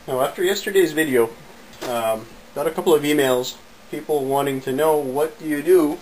Now, after yesterday's video, got a couple of emails, people wanting to know what do you do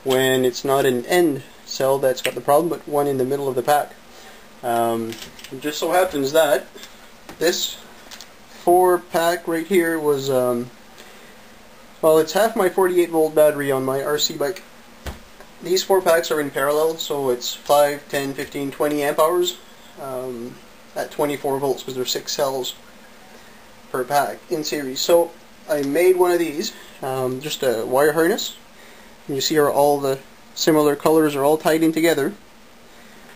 when it's not an end cell that's got the problem, but one in the middle of the pack. It just so happens that this 4-pack right here was, well, it's half my 48 volt battery on my RC bike. These 4 packs are in parallel, so it's 5, 10, 15, 20 amp hours at 24 volts because there's 6 cells per pack in series. So I made one of these, just a wire harness. And you see how all the similar colors are all tied in together,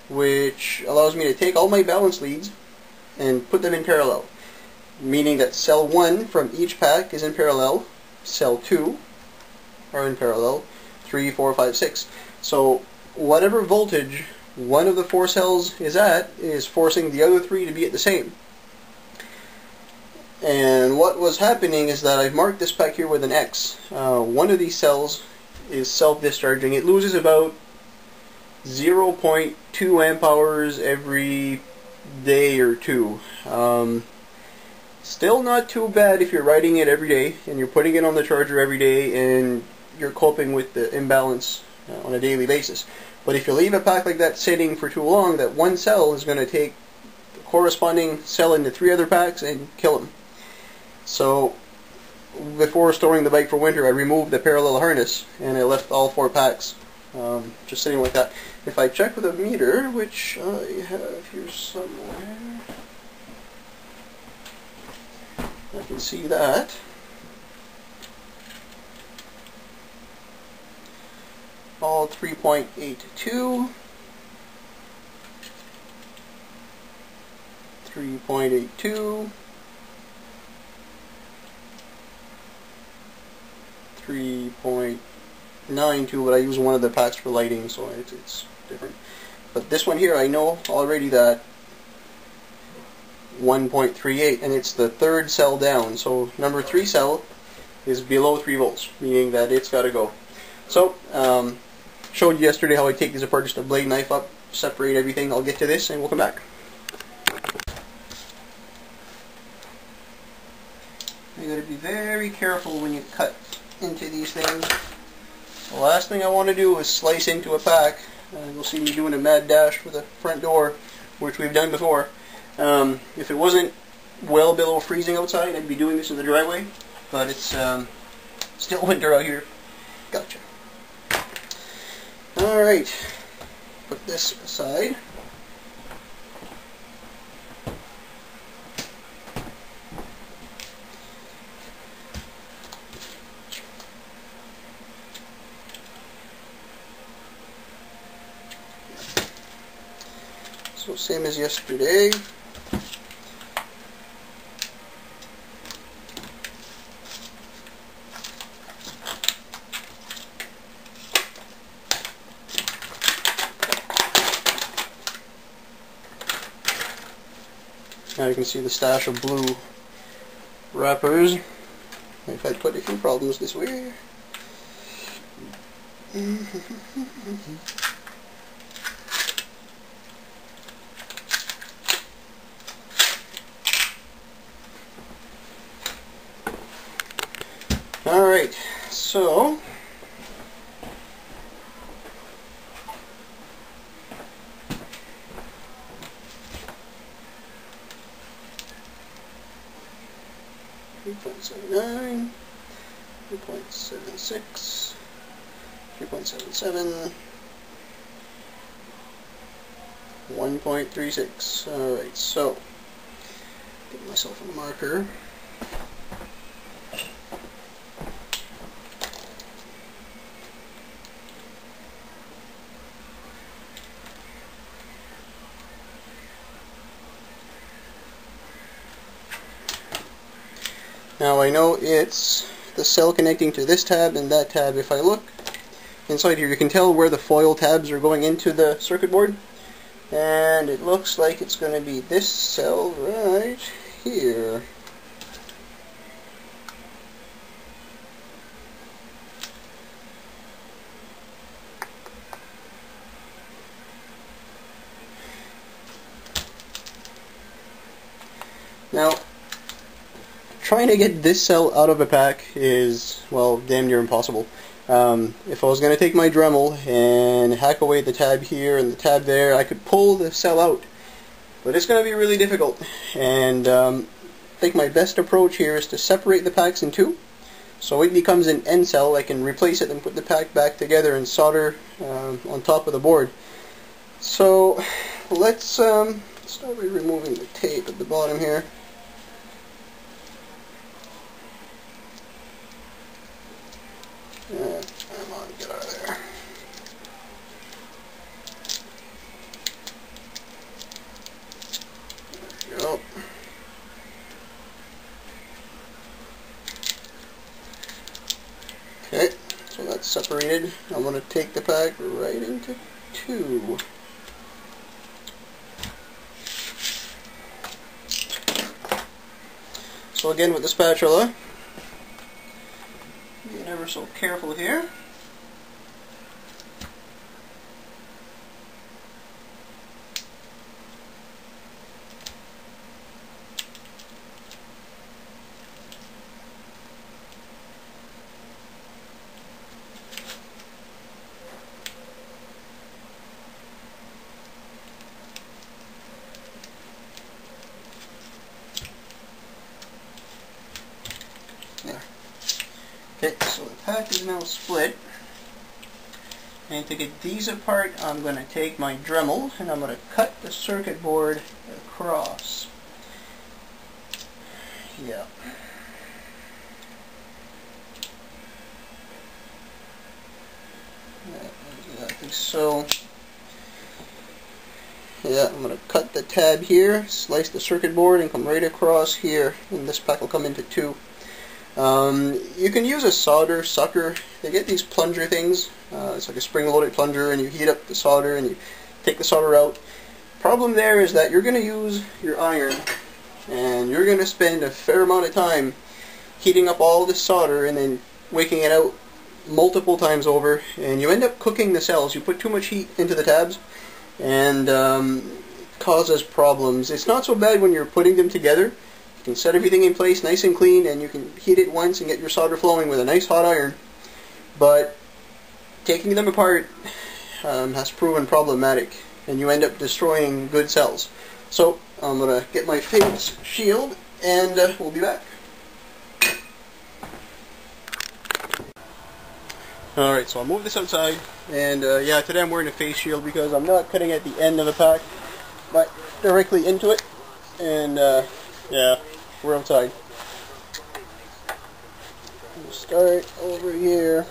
which allows me to take all my balance leads and put them in parallel, meaning that cell 1 from each pack is in parallel, cell 2 are in parallel, 3, 4, 5, 6. So whatever voltage one of the 4 cells is at is forcing the other 3 to be at the same. And what was happening is that I've marked this pack here with an X. One of these cells is self-discharging. It loses about 0.2 amp hours every day or two. Still not too bad if you're riding it every day and you're putting it on the charger every day and you're coping with the imbalance on a daily basis. But if you leave a pack like that sitting for too long, that one cell is going to take the corresponding cell into 3 other packs and kill them. So before storing the bike for winter, I removed the parallel harness and I left all 4 packs just sitting like that. If I check with a meter, which I have here somewhere, I can see that. All 3.82, 3.82, 3.92, but I use one of the packs for lighting, so it's different. But this one here, I know already that 1.38, and it's the 3rd cell down. So number 3 cell is below 3 volts, meaning that it's got to go. So, showed you yesterday how I take these apart, just a blade knife up, separate everything. I'll get to this and we'll come back. You got to be very careful when you cut into these things. The last thing I want to do is slice into a pack. You'll see me doing a mad dash for the front door, which we've done before. If it wasn't well below freezing outside, I'd be doing this in the driveway, but it's still winter out here. Gotcha. Alright, put this aside. So same as yesterday. Now you can see the stash of blue wrappers. If I put a few problems this way. Alright, so .79, 3.76, 3.77, 1.36. Alright, so get myself a marker. Now I know it's the cell connecting to this tab and that tab. If I look inside here, you can tell where the foil tabs are going into the circuit board. And it looks like it's going to be this cell right here. Now, trying to get this cell out of a pack is, well, damn near impossible. If I was going to take my Dremel and hack away the tab here and the tab there, I could pull the cell out. But it's going to be really difficult. And I think my best approach here is to separate the packs in two. So it becomes an end cell. I can replace it and put the pack back together and solder on top of the board. So let's start by removing the tape at the bottom here. Come on, get out of there. There we go. Okay, so that's separated. I'm going to take the pack right into two. So again with the spatula, being ever so careful here. There. Okay, so the pack is now split. And to get these apart, I'm going to take my Dremel and I'm going to cut the circuit board across. Yeah. Exactly so. Yeah, I'm going to cut the tab here, slice the circuit board, and come right across here, and this pack will come into two. You can use a solder sucker. They get these plunger things. It's like a spring-loaded plunger, and you heat up the solder and you take the solder out. Problem there is that you're going to use your iron, and you're going to spend a fair amount of time heating up all this solder and then waking it out multiple times over, and you end up cooking the cells. You put too much heat into the tabs, and causes problems. It's not so bad when you're putting them together. You can set everything in place nice and clean, and you can heat it once and get your solder flowing with a nice hot iron. But taking them apart has proven problematic, and you end up destroying good cells. So I'm going to get my face shield, and we'll be back. Alright, so I'll move this outside, and yeah, today I'm wearing a face shield because I'm not cutting at the end of the pack, but directly into it, and yeah, we're outside. We'll start over here.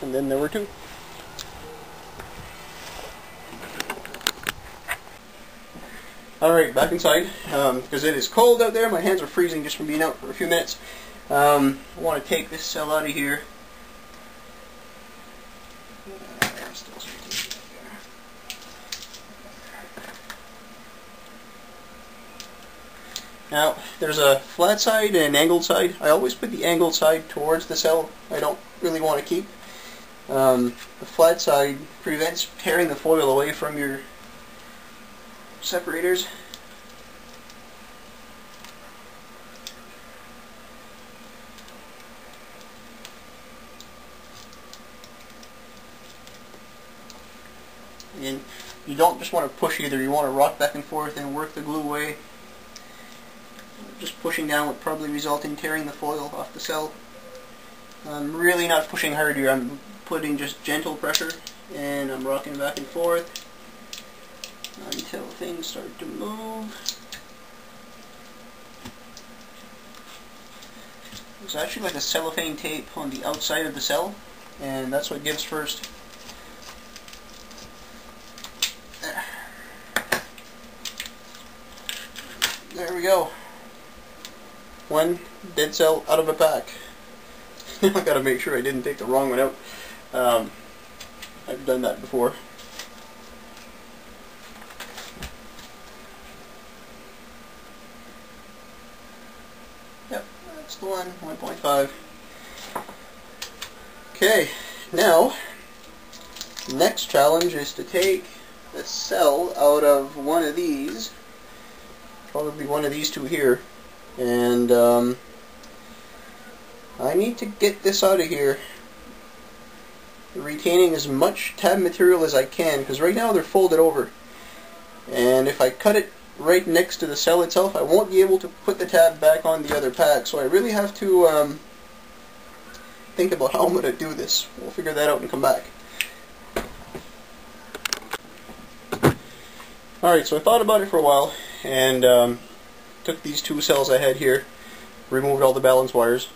And then there were two. Alright, back inside. Because it is cold out there, my hands are freezing just from being out for a few minutes. I want to take this cell out of here. Now, there's a flat side and an angled side. I always put the angled side towards the cell I don't really want to keep. The flat side prevents tearing the foil away from your separators. And you don't just want to push either, you want to rock back and forth and work the glue away. Just pushing down would probably result in tearing the foil off the cell. I'm really not pushing hard here, I'm putting just gentle pressure and I'm rocking back and forth until things start to move. There's actually like a cellophane tape on the outside of the cell, and that's what gives first. There we go. One dead cell out of a pack. I gotta make sure I didn't take the wrong one out. I've done that before. Yep, that's the one, 1.5. Okay, now, next challenge is to take the cell out of one of these, probably one of these two here, and I need to get this out of here retaining as much tab material as I can, because right now they're folded over, and if I cut it right next to the cell itself I won't be able to put the tab back on the other pack, so I really have to think about how I'm going to do this. We'll figure that out and come back. Alright, so I thought about it for a while and took these two cells I had here, removed all the balance wires,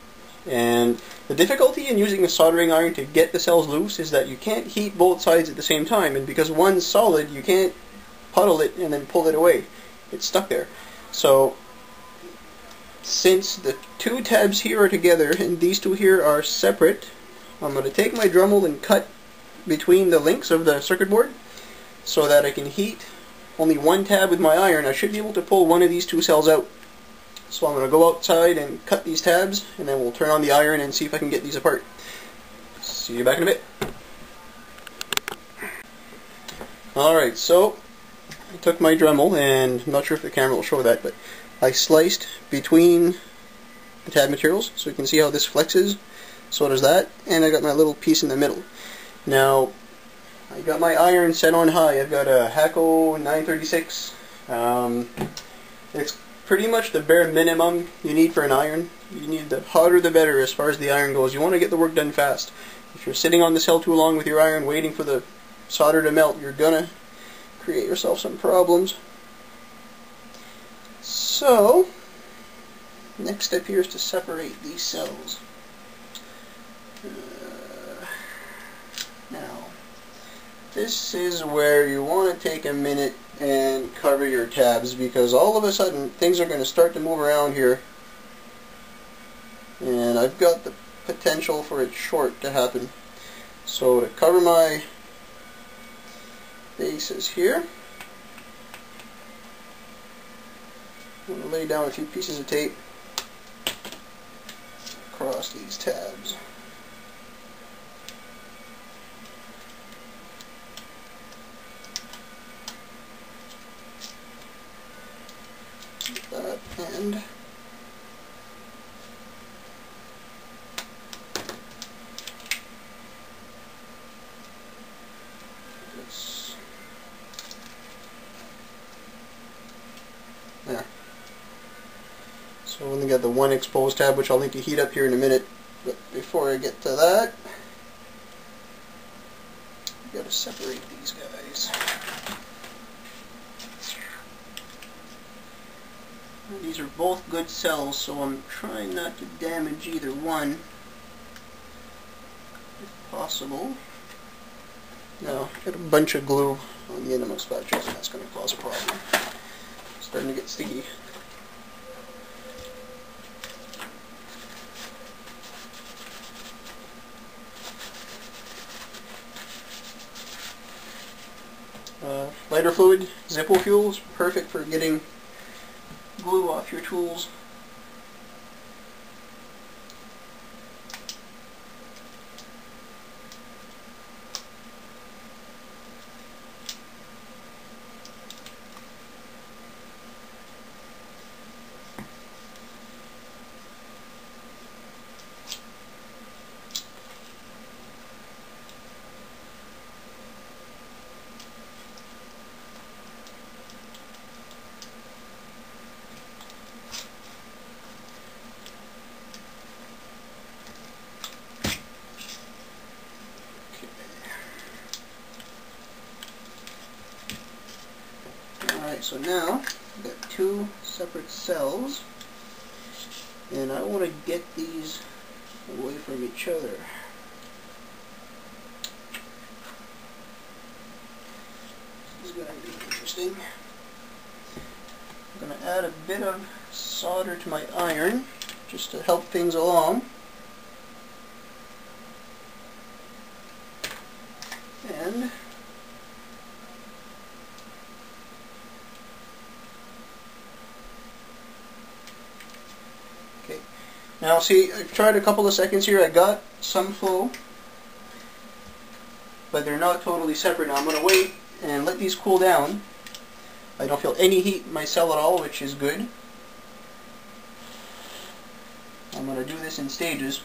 and the difficulty in using a soldering iron to get the cells loose is that you can't heat both sides at the same time, and because one's solid you can't puddle it and then pull it away. It's stuck there. So since the two tabs here are together and these two here are separate, I'm going to take my Dremel and cut between the links of the circuit board so that I can heat only one tab with my iron. I should be able to pull one of these two cells out. So I'm going to go outside and cut these tabs, and then we'll turn on the iron and see if I can get these apart. See you back in a bit. Alright, so I took my Dremel, and I'm not sure if the camera will show that, but I sliced between the tab materials, so you can see how this flexes. So does that, and I got my little piece in the middle. Now, I got my iron set on high. I've got a Hakko 936. It's pretty much the bare minimum you need for an iron. You need the hotter the better as far as the iron goes. You want to get the work done fast. If you're sitting on the cell too long with your iron waiting for the solder to melt, you're gonna create yourself some problems. So, next step here is to separate these cells. Now, this is where you want to take a minute and cover your tabs, because all of a sudden things are going to start to move around here, and I've got the potential for it short to happen. So to cover my bases here, I'm going to lay down a few pieces of tape across these tabs. That end. This. There. So we only got the one exposed tab, which I'll need to heat up here in a minute. But before I get to that, I've got to separate these guys. These are both good cells, so I'm trying not to damage either one, if possible. Now, got a bunch of glue on the end of my spatula, and that's going to cause a problem. It's starting to get sticky. Lighter fluid, Zippo fuel is perfect for getting glue off your tools. So now I've got two separate cells, and I want to get these away from each other. This is going to be interesting. I'm going to add a bit of solder to my iron just to help things along. And okay, now see, I tried a couple of seconds here. I got some flow, but they're not totally separate. Now I'm going to wait and let these cool down. I don't feel any heat in my cell at all, which is good. I'm going to do this in stages.